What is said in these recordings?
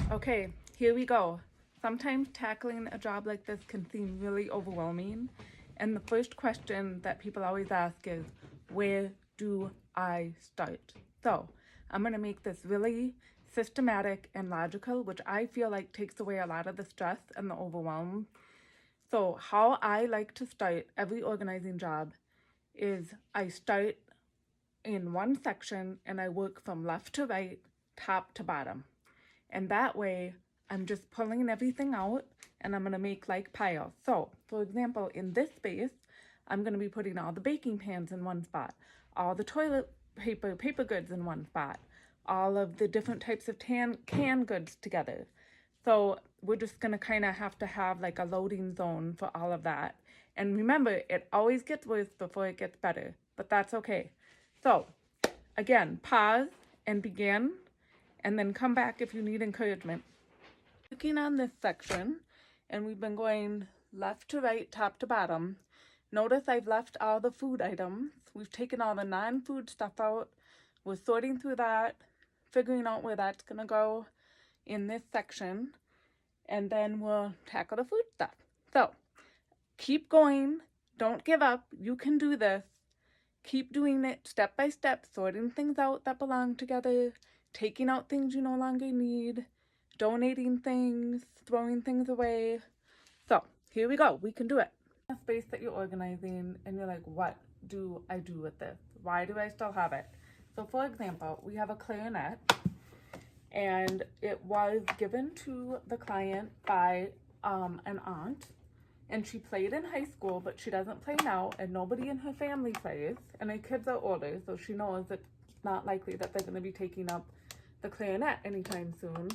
Okay, here we go. Sometimes tackling a job like this can seem really overwhelming. And the first question that people always ask is, where do I start? So I'm going to make this really systematic and logical, which I feel like takes away a lot of the stress and the overwhelm. So how I like to start every organizing job is I start in one section and I work from left to right, top to bottom. And that way, I'm just pulling everything out and I'm gonna make like piles. So, for example, in this space, I'm gonna be putting all the baking pans in one spot, all the toilet paper goods in one spot, all of the different types of can goods together. So we're just gonna kind of have to have like a loading zone for all of that. And remember, it always gets worse before it gets better, but that's okay. So again, pause and begin, and then come back if you need encouragement. Looking on this section, and we've been going left to right, top to bottom. Notice I've left all the food items. We've taken all the non-food stuff out. We're sorting through that, figuring out where that's gonna go in this section, and then we'll tackle the food stuff. So keep going, don't give up, you can do this. Keep doing it step by step, sorting things out that belong together, taking out things you no longer need, donating things, throwing things away. So here we go, we can do it. A space that you're organizing and you're like, what do I do with this? Why do I still have it? So for example, we have a clarinet and it was given to the client by an aunt. And she played in high school, but she doesn't play now, and nobody in her family plays, and her kids are older, so she knows that it's not likely that they're going to be taking up the clarinet anytime soon.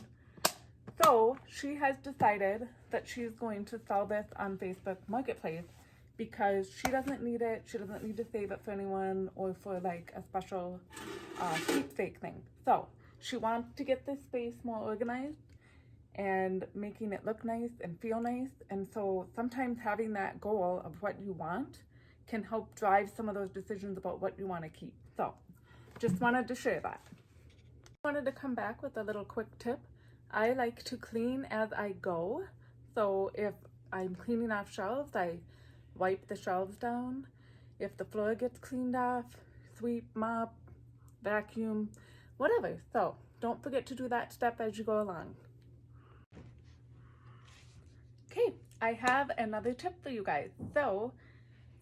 So she has decided that she's going to sell this on Facebook Marketplace because she doesn't need it. She doesn't need to save it for anyone or for like a special keepsake thing. So she wants to get this space more organized and making it look nice and feel nice. And so sometimes having that goal of what you want can help drive some of those decisions about what you want to keep. So just wanted to share that. I wanted to come back with a little quick tip. I like to clean as I go. So if I'm cleaning off shelves, I wipe the shelves down. If the floor gets cleaned off, sweep, mop, vacuum, whatever. So don't forget to do that step as you go along. Okay, I have another tip for you guys. So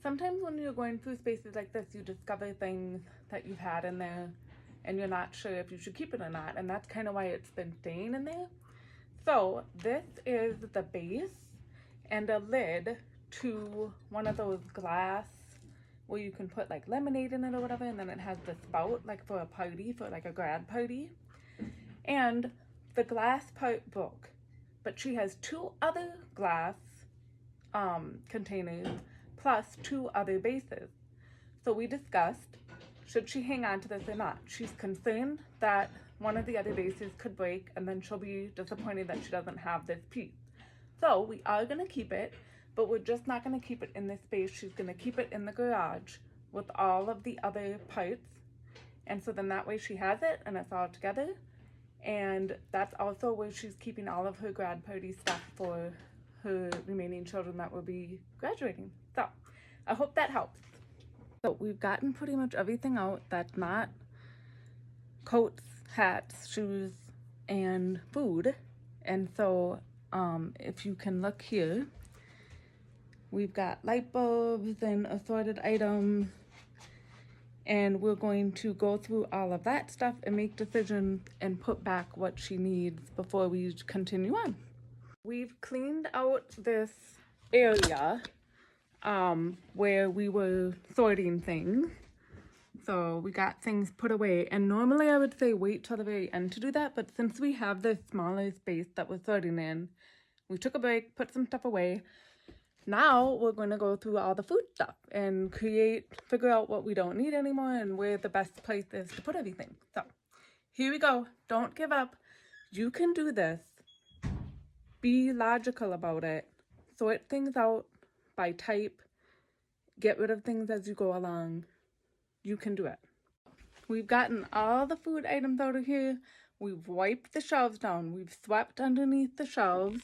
sometimes when you're going through spaces like this, you discover things that you've had in there and you're not sure if you should keep it or not. And that's kind of why it's been staying in there. So this is the base and a lid to one of those glass where you can put like lemonade in it or whatever. And then it has the spout like for a party, for like a grad party. And the glass part broke. But she has two other glass containers plus two other bases. So we discussed, should she hang on to this or not? She's concerned that one of the other bases could break and then she'll be disappointed that she doesn't have this piece. So we are gonna keep it, but we're just not gonna keep it in this space. She's gonna keep it in the garage with all of the other parts. And so then that way she has it and it's all together. And that's also where she's keeping all of her grad party stuff for her remaining children that will be graduating. So I hope that helps. So we've gotten pretty much everything out that's not coats, hats, shoes, and food. And so if you can look here, we've got light bulbs and assorted items. And we're going to go through all of that stuff and make decisions and put back what she needs before we continue on. We've cleaned out this area where we were sorting things. So we got things put away. And normally I would say wait till the very end to do that. But since we have this smaller space that we're sorting in, we took a break, put some stuff away. Now we're going to go through all the food stuff and figure out what we don't need anymore and where the best place is to put everything. So here we go. Don't give up. You can do this. Be logical about it. Sort things out by type. Get rid of things as you go along. You can do it. We've gotten all the food items out of here. We've wiped the shelves down. We've swept underneath the shelves.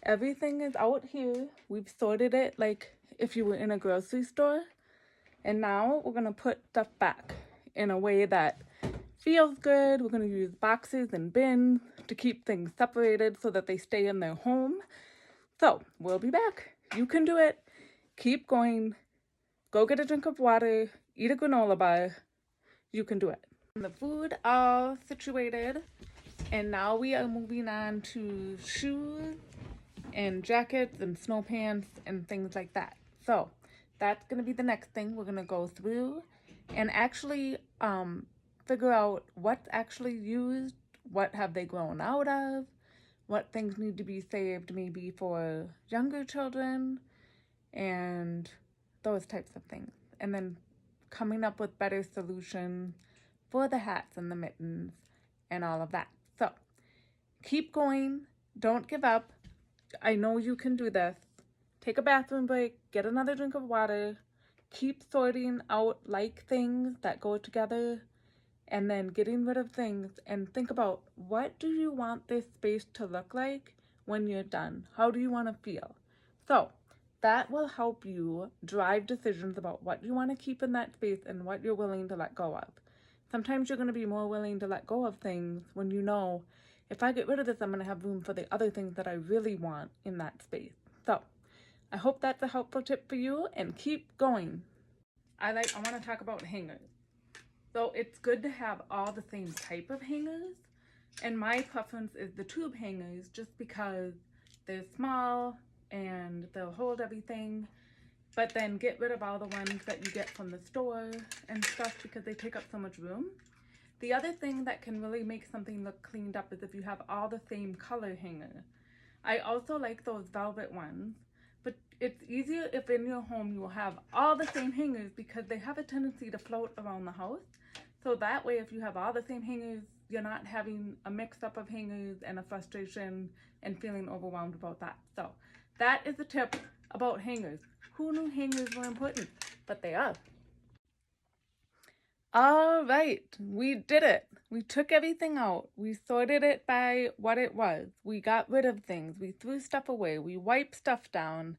Everything is out here. We've sorted it like if you were in a grocery store. And now we're going to put stuff back in a way that feels good. We're going to use boxes and bins to keep things separated so that they stay in their home. So we'll be back. You can do it. Keep going. Go get a drink of water. Eat a granola bar. You can do it. The food all situated. And now we are moving on to shoes and jackets and snow pants and things like that. So that's going to be the next thing we're going to go through and actually figure out what's actually used, what have they grown out of, what things need to be saved maybe for younger children, and those types of things. And then coming up with better solutions for the hats and the mittens and all of that. So keep going. Don't give up. I know you can do this. Take a bathroom break, get another drink of water, keep sorting out like things that go together, and then getting rid of things, and think about, what do you want this space to look like when you're done? How do you want to feel? So that will help you drive decisions about what you want to keep in that space and what you're willing to let go of. Sometimes you're going to be more willing to let go of things when you know, if I get rid of this, I'm going to have room for the other things that I really want in that space. So I hope that's a helpful tip for you, and keep going. I want to talk about hangers. So it's good to have all the same type of hangers, and my preference is the tube hangers just because they're small and they'll hold everything, but then get rid of all the ones that you get from the store and stuff because they take up so much room. The other thing that can really make something look cleaned up is if you have all the same color hanger. I also like those velvet ones, but it's easier if in your home you will have all the same hangers because they have a tendency to float around the house. So that way, if you have all the same hangers, you're not having a mix-up of hangers and a frustration and feeling overwhelmed about that. So that is the tip about hangers. Who knew hangers were important? But they are. All right, we did it. We took everything out. We sorted it by what it was. We got rid of things. We threw stuff away. We wiped stuff down.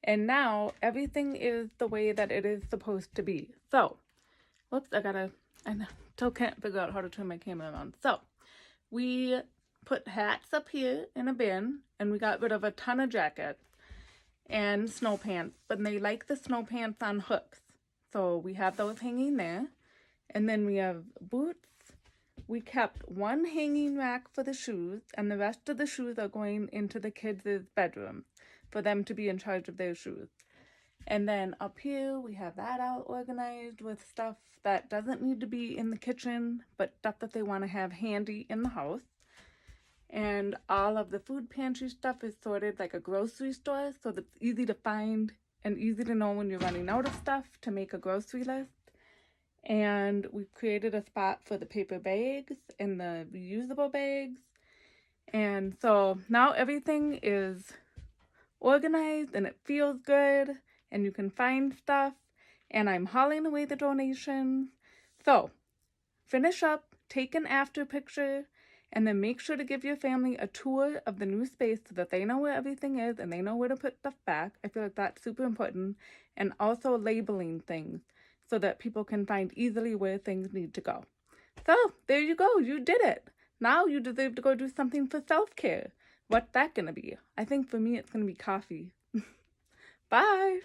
And now everything is the way that it is supposed to be. So, whoops, I still can't figure out how to turn my camera around. So, we put hats up here in a bin, and we got rid of a ton of jackets and snow pants, but they like the snow pants on hooks. So we have those hanging there. And then we have boots. We kept one hanging rack for the shoes, and the rest of the shoes are going into the kids' bedroom for them to be in charge of their shoes. And then up here, we have that all organized with stuff that doesn't need to be in the kitchen, but stuff that they want to have handy in the house. And all of the food pantry stuff is sorted like a grocery store, so that it's easy to find and easy to know when you're running out of stuff to make a grocery list. And we've created a spot for the paper bags and the reusable bags. And so now everything is organized and it feels good and you can find stuff. And I'm hauling away the donations. So finish up, take an after picture, and then make sure to give your family a tour of the new space so that they know where everything is and they know where to put stuff back. I feel like that's super important. And also labeling things so that people can find easily where things need to go. So there you go. You did it. Now you deserve to go do something for self-care. What's that going to be? I think for me it's going to be coffee. Bye.